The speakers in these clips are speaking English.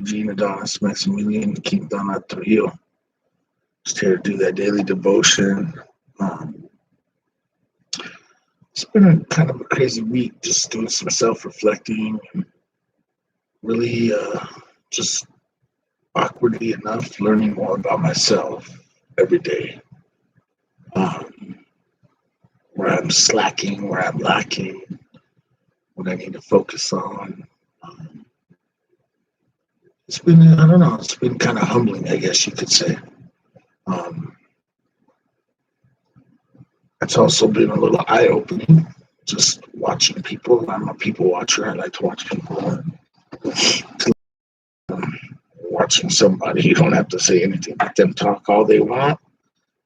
Gina Donis, Maximilian, King Donna Trujillo. Just here to do that daily devotion. It's been a kind of a crazy week, just doing some self-reflecting, and really just awkwardly enough, learning more about myself every day. Where I'm slacking, where I'm lacking, what I need to focus on. It's been, I don't know, it's been kind of humbling, I guess you could say. It's also been a little eye-opening, just watching people. I'm a people watcher. I like to watch people. Watching somebody, you don't have to say anything. Let them talk all they want.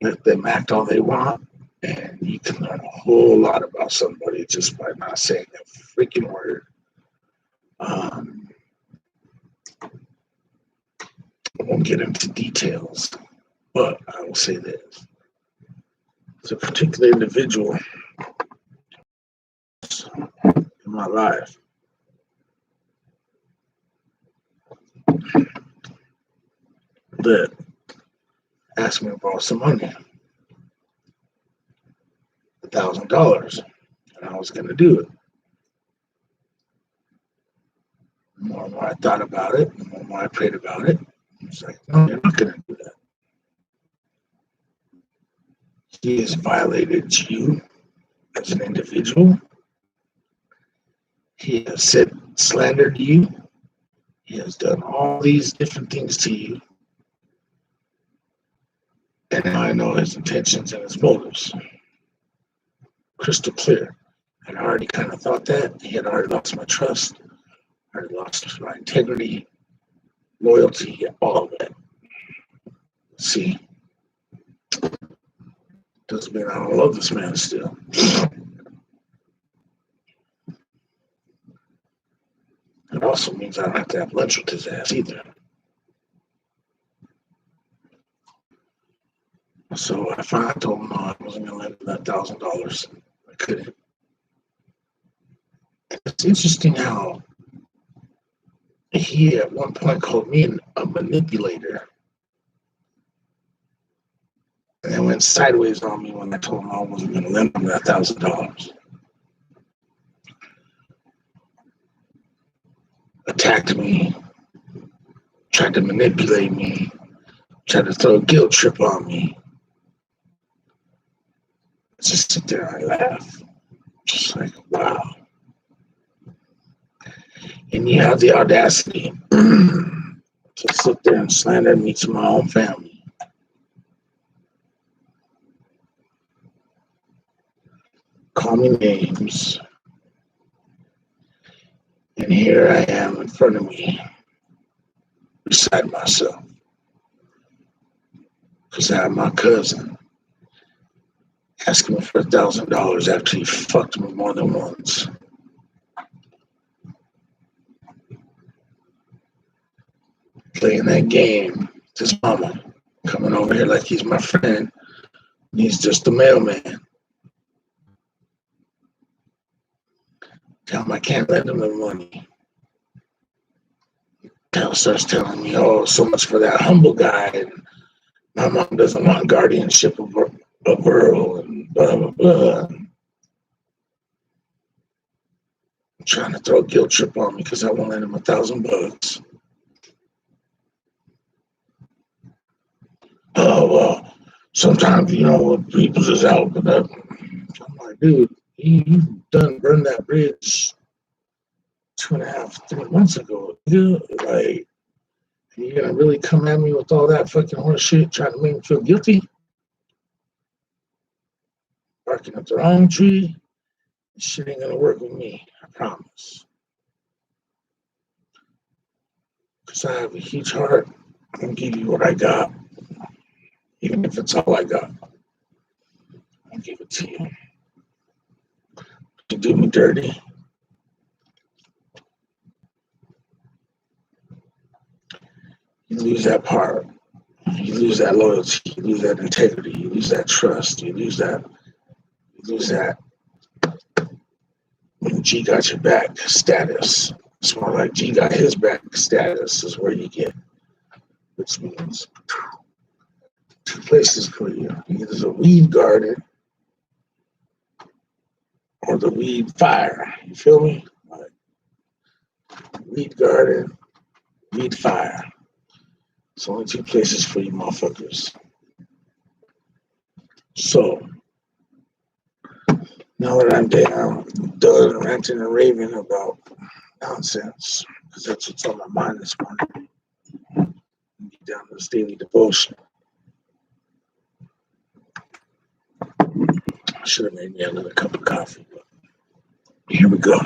Let them act all they want. And you can learn a whole lot about somebody just by not saying a freaking word. I won't get into details, but I will say this. It's a particular individual in my life that asked me to borrow some money, $1,000, and I was going to do it. The more and more I thought about it, the more and more I prayed about it, it's like, no, you're not going to do that. He has violated you as an individual. He has slandered you. He has done all these different things to you. And now I know his intentions and his motives. Crystal clear. I'd already kind of thought that. He had already lost my trust. I already lost my integrity, loyalty, all of that. See, doesn't mean I don't love this man still. It also means I don't have to have lunch with his ass either. So I finally told him no, I wasn't going to lend him that $1,000. I couldn't. It's interesting how he at one point called me a manipulator. And then went sideways on me when I told him I wasn't going to lend him that $1,000. Attacked me, tried to manipulate me, tried to throw a guilt trip on me. I just sit there and I laugh. Just like, wow. And you have the audacity to sit there and slander me to my own family. Call me names. And here I am in front of me, beside myself. Because I have my cousin asking me for $1,000 after he fucked me more than once. Playing that game with his mama, coming over here like he's my friend. And he's just a mailman. Tell him I can't lend him the money. Starts telling me, oh, so much for that humble guy. And my mom doesn't want guardianship of her and blah, blah, blah. I'm trying to throw a guilt trip on me because I won't lend him $1,000. Oh, well, sometimes, people just out. But I'm like, dude, you've burned that bridge 2.5, 3 months ago. Like, you're going to really come at me with all that fucking horse shit, trying to make me feel guilty? Barking up the wrong tree? This shit ain't going to work with me, I promise. Because I have a huge heart. I'm going to give you what I got. Even if it's all I got. I'll give it to you. You do me dirty. You lose that power. You lose that loyalty. You lose that integrity. You lose that trust. You lose that when G got your back status. It's more like G got his back status is where you get, which means two places for you. Either the weed garden or the weed fire. You feel me? Like weed garden, weed fire. It's only two places for you motherfuckers. So now that I'm done ranting and raving about nonsense, because that's what's on my mind this morning. Get down to this daily devotion. I should have made me another cup of coffee, but here we go.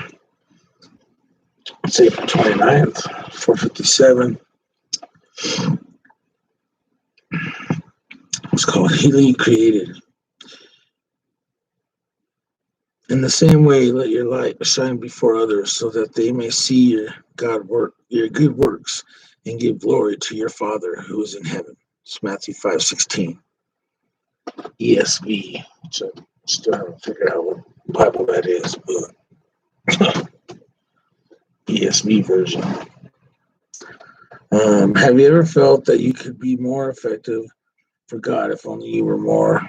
It's April 29th, 4:57. It's called Healing Created. In the same way, let your light shine before others so that they may see your good works, and give glory to your Father who is in heaven. It's Matthew 5:16. ESV, which I still haven't figured out what Bible that is, but ESV version. Have you ever felt that you could be more effective for God if only you were more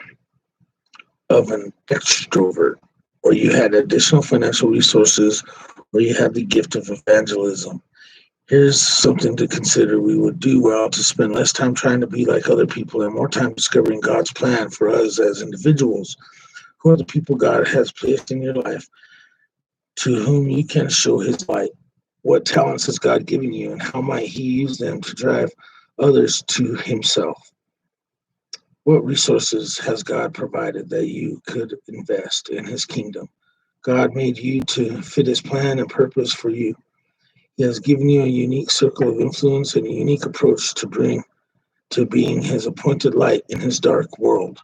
of an extrovert, or you had additional financial resources, or you had the gift of evangelism? Here's something to consider. We would do well to spend less time trying to be like other people and more time discovering God's plan for us as individuals. Who are the people God has placed in your life to whom you can show his light? What talents has God given you, and how might he use them to drive others to himself? What resources has God provided that you could invest in his kingdom? God made you to fit his plan and purpose for you. He has given you a unique circle of influence and a unique approach to being his appointed light in his dark world.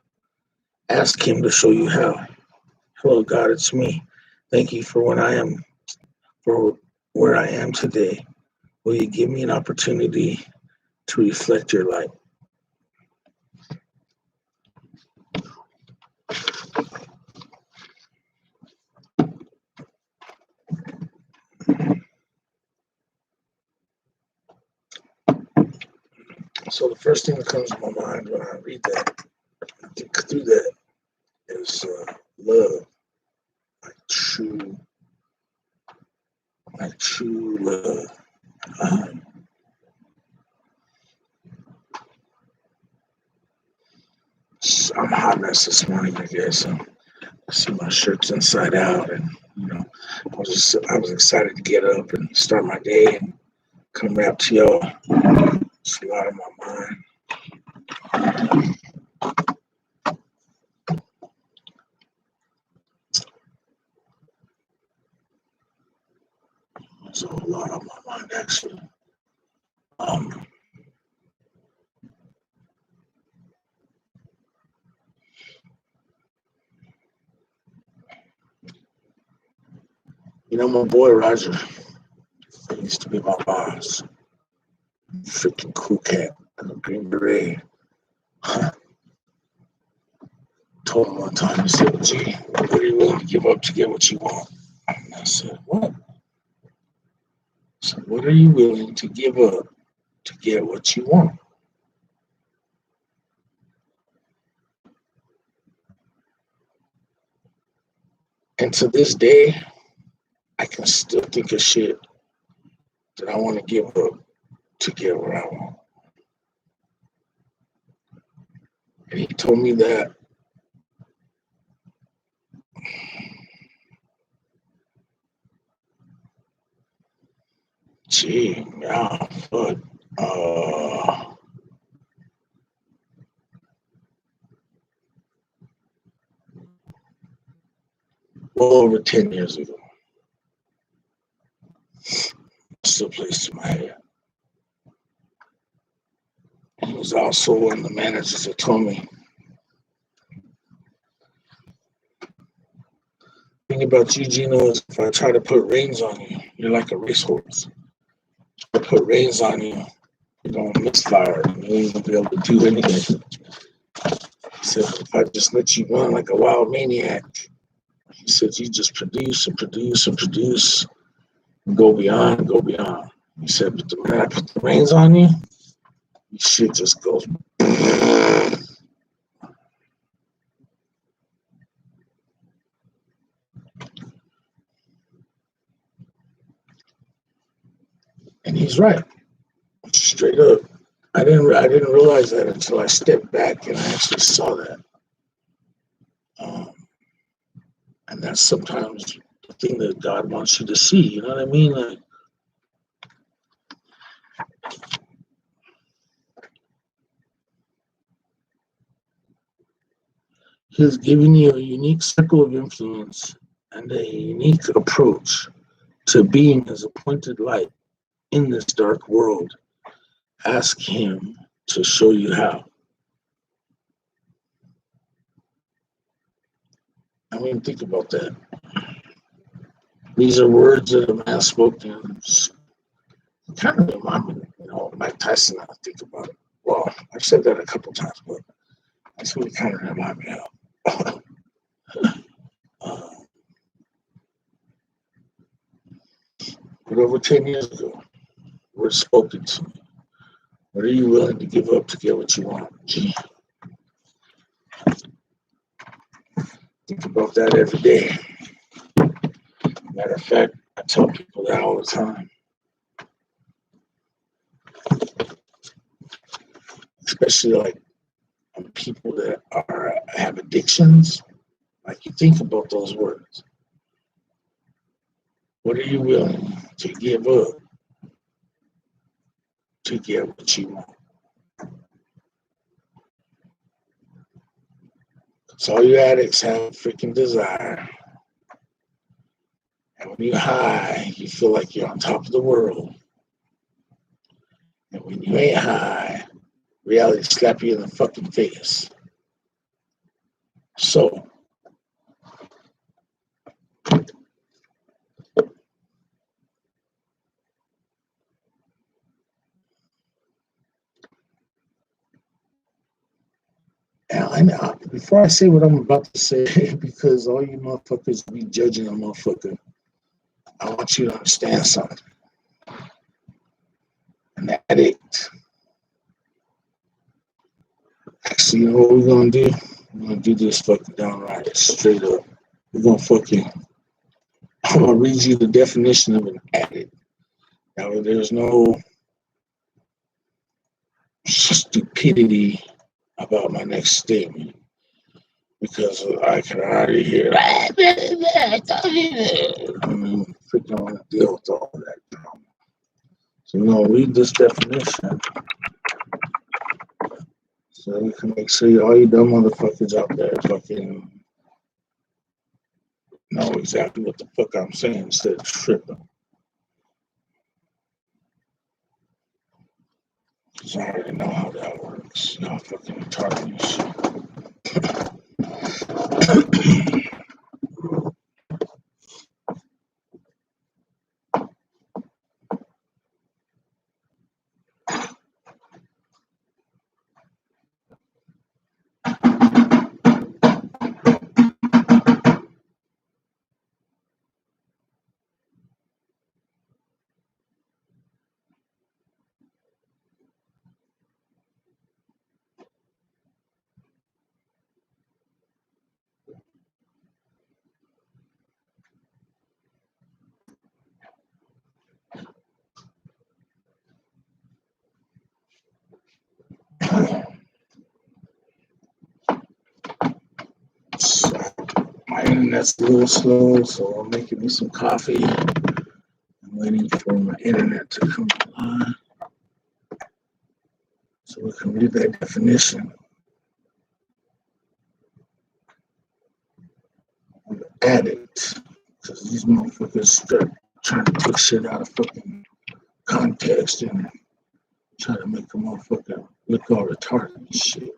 Ask him to show you how. Hello, God, it's me. Thank you for where I am today. Will you give me an opportunity to reflect your light? So the first thing that comes to my mind when I read that, I think through that, is love, true love. I'm a hot mess this morning, I guess. I see my shirt's inside out, and I was excited to get up and start my day and come rap to y'all. It's a lot on my mind. There's a lot on my mind, actually. My boy Roger, he used to be my boss. Freaking cool cat in a Green Beret. Told him one time, he said, "Gee, what are you willing to give up to get what you want?" And I said, "What?" I said, "What are you willing to give up to get what you want?" And to this day, I can still think of shit that I want to give up to get what I want. And he told me that but well over 10 years ago. Still plays to my head. He was also one of the managers that told me, "The thing about you, Gino, is if I try to put reins on you, you're like a racehorse. If I put reins on you, you're going to misfire. You ain't going to be able to do anything." He said, "If I just let you run like a wild maniac," he said, "you just produce and produce and produce, Go beyond, go beyond. He said, but the minute I put the reins on you, shit just goes. And he's right, straight up. I didn't realize that until I stepped back and I actually saw that. And that's sometimes the thing that God wants you to see. You know what I mean? Like, He's giving you a unique circle of influence and a unique approach to being his appointed light in this dark world. Ask him to show you how. I mean, think about that. These are words that a man spoken. Kind of remind me, Mike Tyson. I think about it. Well, I've said that a couple times, but that's what it kind of remind me of. But over 10 years ago, words spoken to me. What are you willing to give up to get what you want? Gee. Think about that every day. Matter of fact, I tell people that all the time. Especially like people that have addictions. Like, you think about those words. What are you willing to give up to get what you want? Because all you addicts have a freaking desire. And when you're high, you feel like you're on top of the world. And when you ain't high, reality slap you in the fucking face. So, and before I say what I'm about to say, because all you motherfuckers be judging a motherfucker, I want you to understand something. An addict. Actually, you know what we're gonna do? We're gonna do this fucking downright, straight up. We're gonna fucking. I'm gonna read you the definition of an addict. Now, there's no stupidity about my next statement, because I can already hear. I mean, freaking want to deal with all that drama. So we're gonna read this definition, so we can make sure all you dumb motherfuckers out there fucking know exactly what the fuck I'm saying instead of tripping. Because I already know how that works. Y'all fucking retarded and shit. My internet's a little slow, so I'm making me some coffee. I'm waiting for my internet to come online so we can read that definition of an addict. Because these motherfuckers start trying to take shit out of fucking context and try to make a motherfucker look all retarded and shit.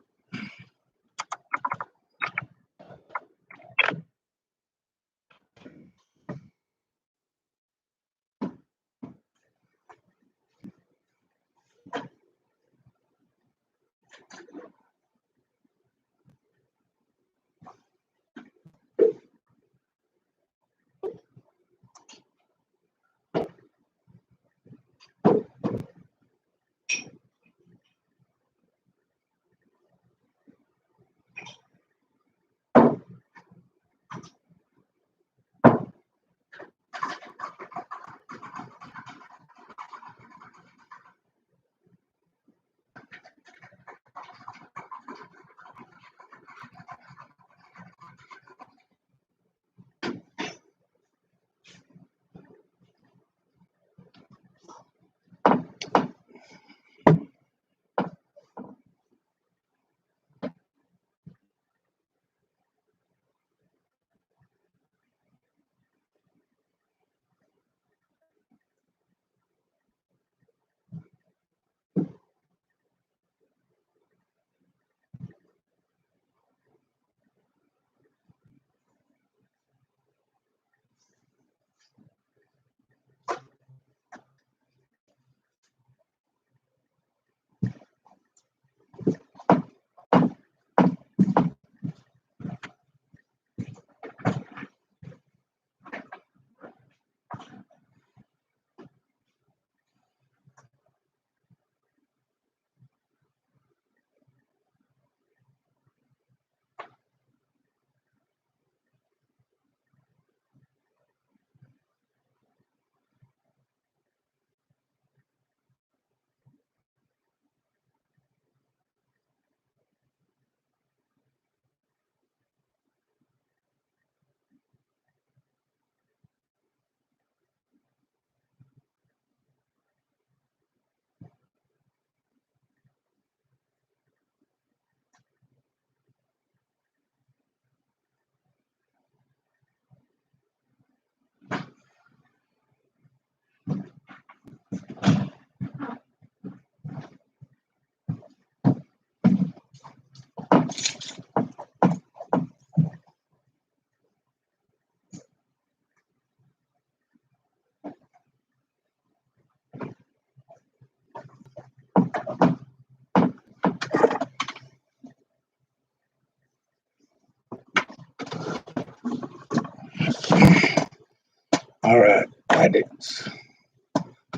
Addict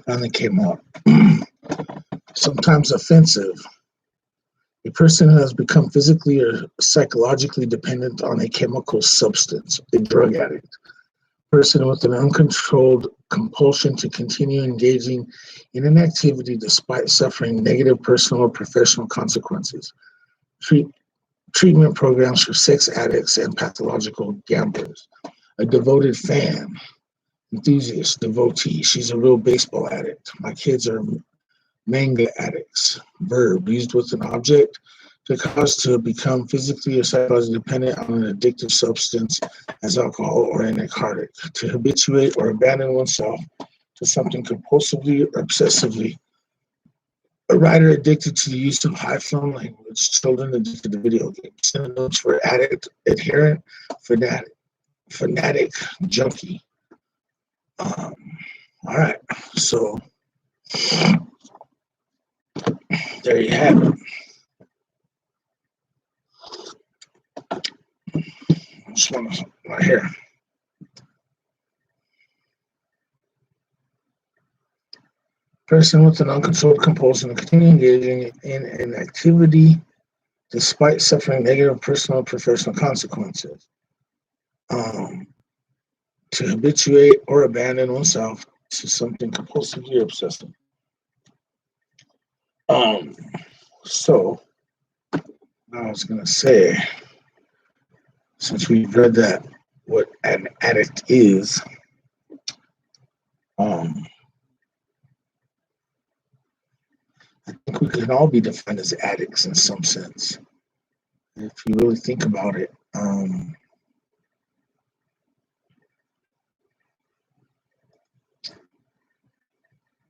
finally came out. Sometimes offensive. A person who has become physically or psychologically dependent on a chemical substance, a drug addict. A person with an uncontrolled compulsion to continue engaging in an activity despite suffering negative personal or professional consequences. Treatment programs for sex addicts and pathological gamblers. A devoted fan, enthusiast, devotee. She's a real baseball addict. My kids are manga addicts. Verb, used with an object to cause to become physically or psychologically dependent on an addictive substance as alcohol or a narcotic. To habituate or abandon oneself to something compulsively or obsessively. A writer addicted to the use of high-flown language. Children addicted to video games. Synonyms for addict, adherent, fanatic, junkie. All right, so there you have it. This one right here. Person with an uncontrolled compulsion to continue engaging in an activity despite suffering negative personal or professional consequences. To habituate or abandon oneself to something compulsively or obsessive. So I was going to say, since we've read that, what an addict is, I think we can all be defined as addicts in some sense. If you really think about it,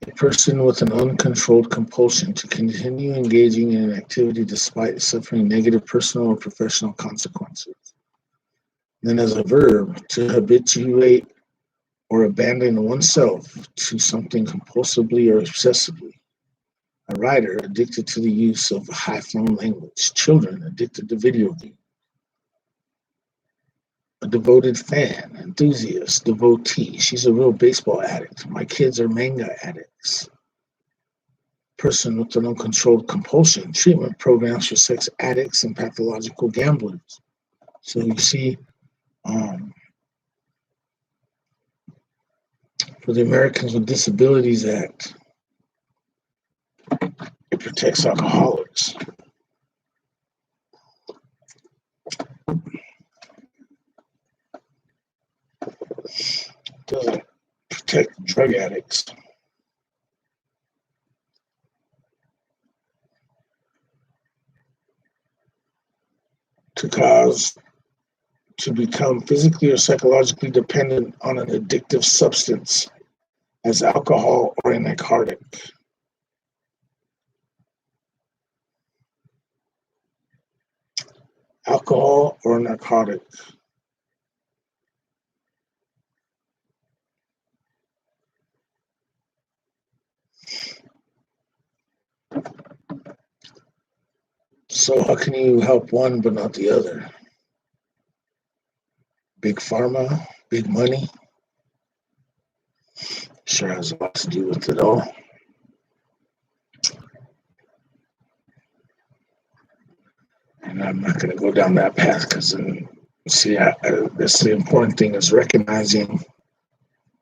a person with an uncontrolled compulsion to continue engaging in an activity despite suffering negative personal or professional consequences. Then as a verb, to habituate or abandon oneself to something compulsively or obsessively. A writer addicted to the use of high-flown language. Children addicted to video games. A devoted fan, enthusiast, devotee. She's a real baseball addict. My kids are manga addicts. Person with an uncontrolled compulsion. Treatment programs for sex addicts and pathological gamblers. So you see, for the Americans with Disabilities Act, it protects alcoholics. It doesn't protect drug addicts. To become physically or psychologically dependent on an addictive substance as alcohol or a narcotic. Alcohol or narcotic. So how can you help one but not the other? Big pharma, big money, sure has a lot to do with it all. And I'm not going to go down that path because, that's the important thing is recognizing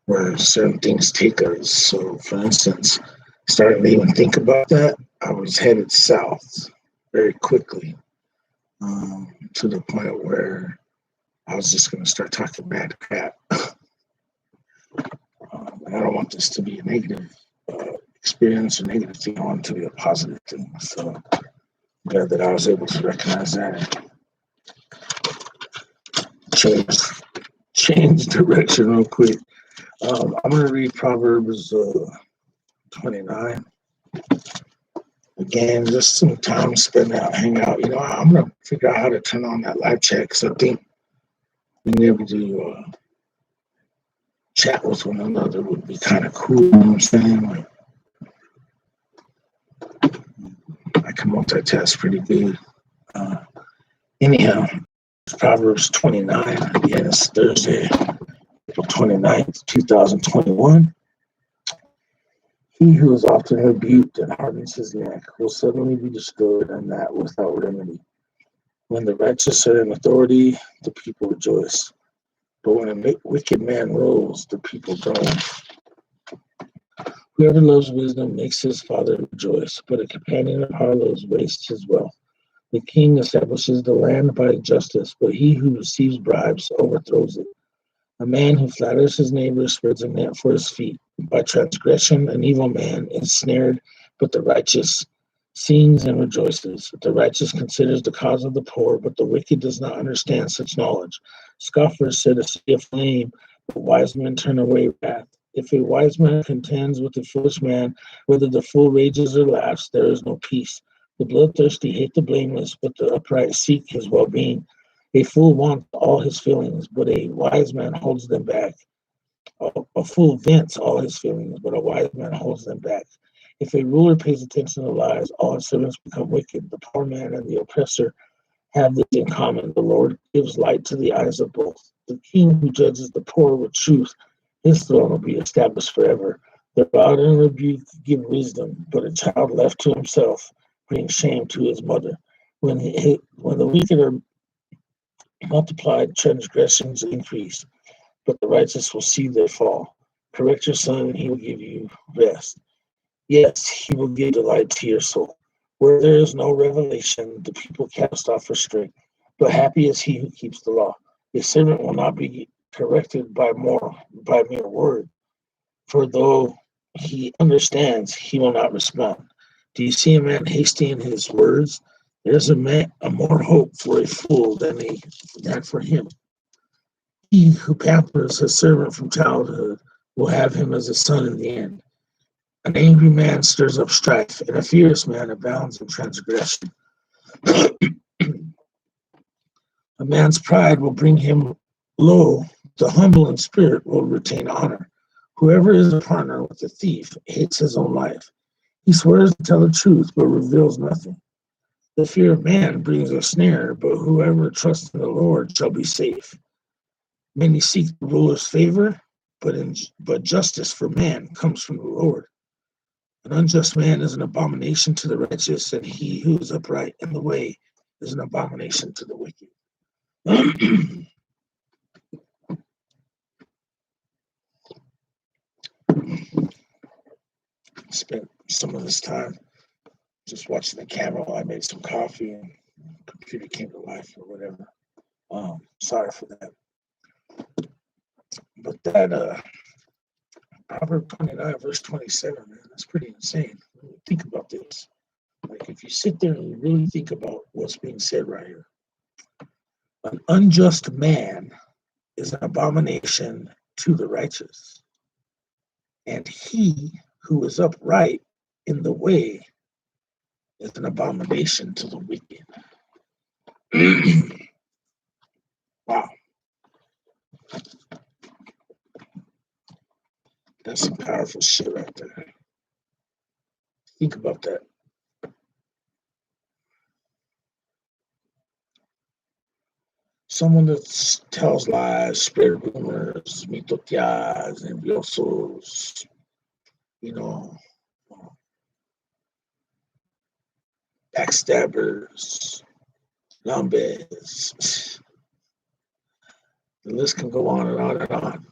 where certain things take us. So, for instance, starting to even think about that, I was headed south very quickly to the point where I was just going to start talking bad crap. And I don't want this to be a negative experience or negative thing. I want it to be a positive thing. So I'm glad that I was able to recognize that and change direction real quick. I'm going to read Proverbs 29. Again, just some time spent out, hang out. I'm going to figure out how to turn on that live chat because I think being able to chat with one another would be kind of cool. You know what I'm saying? Like, I can multitask pretty good. Anyhow, Proverbs 29. Again, it's Thursday, April 29th, 2021. He who is often rebuked and hardens his neck will suddenly be destroyed, and that without remedy. When the righteous are in authority, the people rejoice. But when a wicked man rules, the people groan. Whoever loves wisdom makes his father rejoice, but a companion of harlots wastes his wealth. The king establishes the land by justice, but he who receives bribes overthrows it. A man who flatters his neighbor spreads a net for his feet. By transgression, an evil man is snared, but the righteous sings and rejoices. The righteous considers the cause of the poor, but the wicked does not understand such knowledge. Scoffers set a sea aflame, but wise men turn away wrath. If a wise man contends with a foolish man, whether the fool rages or laughs, there is no peace. The bloodthirsty hate the blameless, but the upright seek his well-being. A fool wants all his feelings, but a wise man holds them back. A fool vents all his feelings, but a wise man holds them back. If a ruler pays attention to lies, all his servants become wicked. The poor man and the oppressor have this in common. The Lord gives light to the eyes of both. The king who judges the poor with truth, his throne will be established forever. The rod and rebuke give wisdom, but a child left to himself brings shame to his mother. When the wicked are multiplied, transgressions increase, but the righteous will see their fall. Correct your son, and he will give you rest. Yes, he will give delight to your soul. Where there is no revelation, the people cast off restraint, but happy is he who keeps the law. A servant will not be corrected by mere word, for though he understands, he will not respond. Do you see a man hasty in his words? There's a more hope for a fool than for him. He who pampers his servant from childhood will have him as a son in the end. An angry man stirs up strife, and a furious man abounds in transgression. A man's pride will bring him low. The humble in spirit will retain honor. Whoever is a partner with a thief hates his own life. He swears to tell the truth, but reveals nothing. The fear of man brings a snare, but whoever trusts in the Lord shall be safe. Many seek the ruler's favor, but justice for man comes from the Lord. An unjust man is an abomination to the righteous, and he who is upright in the way is an abomination to the wicked. Spent some of this time just watching the camera while I made some coffee and the computer came to life or whatever. Sorry for that. But that Proverb 29, verse 27, man, that's pretty insane. Think about this. Like, if you sit there and you really think about what's being said right here, an unjust man is an abomination to the righteous, and he who is upright in the way is an abomination to the wicked. Wow. That's some powerful shit right there. Think about that. Someone that tells lies, spread rumors, mitoteas, envidiosos, backstabbers, lambes. The list can go on and on and on.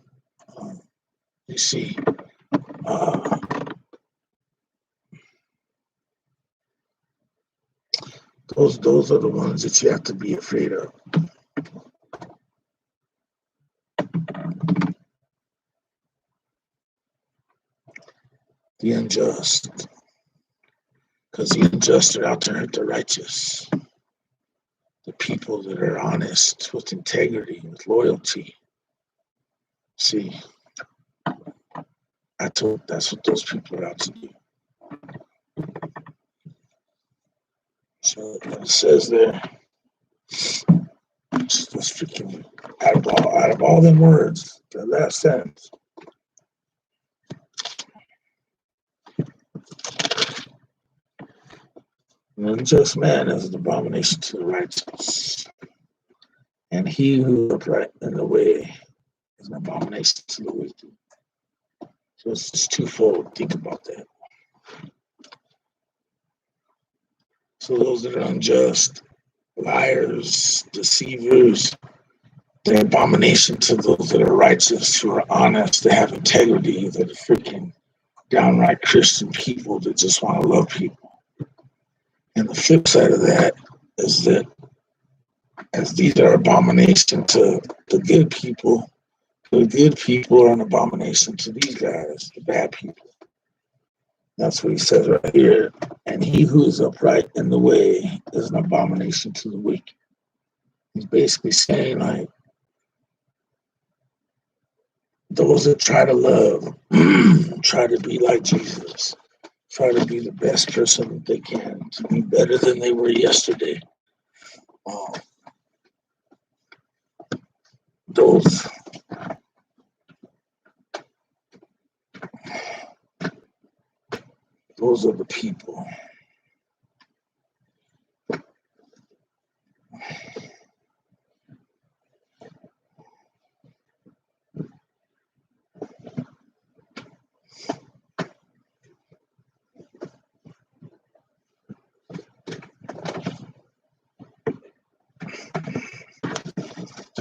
You see, those are the ones that you have to be afraid of. The unjust, because the unjust are out to hurt the righteous. The people that are honest, with integrity, with loyalty. See, that's what those people are out to do. So it says there, just freaking out of all them words, the last sentence. An unjust man is an abomination to the righteous, and he who is upright in the way is an abomination to the wicked. So it's just twofold. Think about that. So those that are unjust, liars, deceivers, they're abomination to those that are righteous, who are honest, that have integrity, that are freaking downright Christian people that just want to love people. And the flip side of that is that as these are abomination to the good people are an abomination to these guys, the bad people. That's what he says right here. And he who is upright in the way is an abomination to the wicked. He's basically saying, like, those that try to love, try to be like Jesus, try to be the best person that they can, to be better than they were yesterday. Those are the people.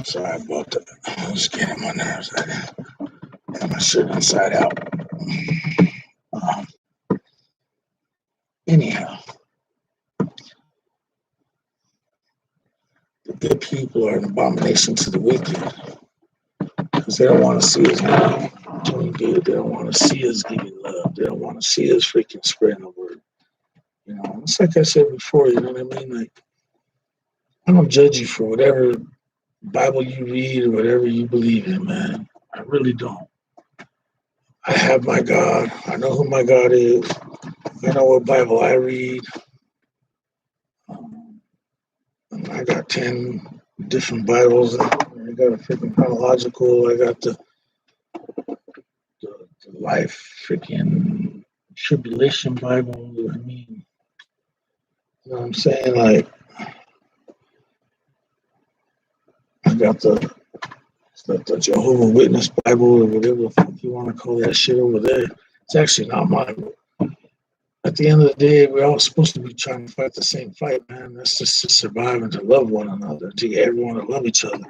Sorry about that. I was getting my nerves. I got my shirt inside out. Anyhow, the good people are an abomination to the wicked because they don't want to see us doing good. They don't want to see us giving love. They don't want to see us freaking spreading the word. You know, it's like I said before. You know what I mean? Like, I don't judge you for whatever Bible you read or whatever you believe in, man. I really don't. I have my God. I know who my God is. I know what Bible I read. I got 10 different Bibles. I got a freaking chronological. I got the life freaking tribulation Bible. I mean, you know what I'm saying? Like, I got the Jehovah's Witness Bible or whatever the fuck you want to call that shit over there. It's actually not mine. At the end of the day, we're all supposed to be trying to fight the same fight, man. That's just to survive and to love one another, to get everyone to love each other.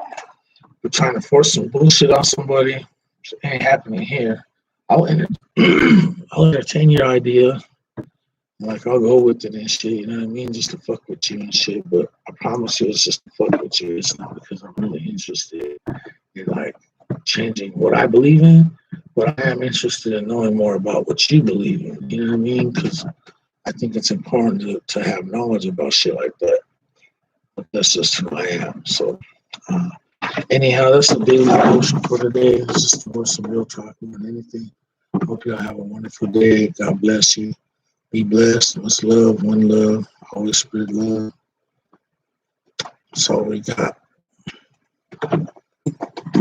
We're trying to force some bullshit on somebody. It ain't happening here. I'll entertain your idea. Like, I'll go with it and shit, you know what I mean? Just to fuck with you and shit. But I promise you, it's just to fuck with you. It's not because I'm really interested in, like, changing what I believe in. But I am interested in knowing more about what you believe in. You know what I mean? Because I think it's important to have knowledge about shit like that. But that's just who I am. So, anyhow, that's the daily devotion for today. It's just more some real talk more than anything. Hope y'all have a wonderful day. God bless you. Be blessed. Much love. One love. Always spread love. That's all we got.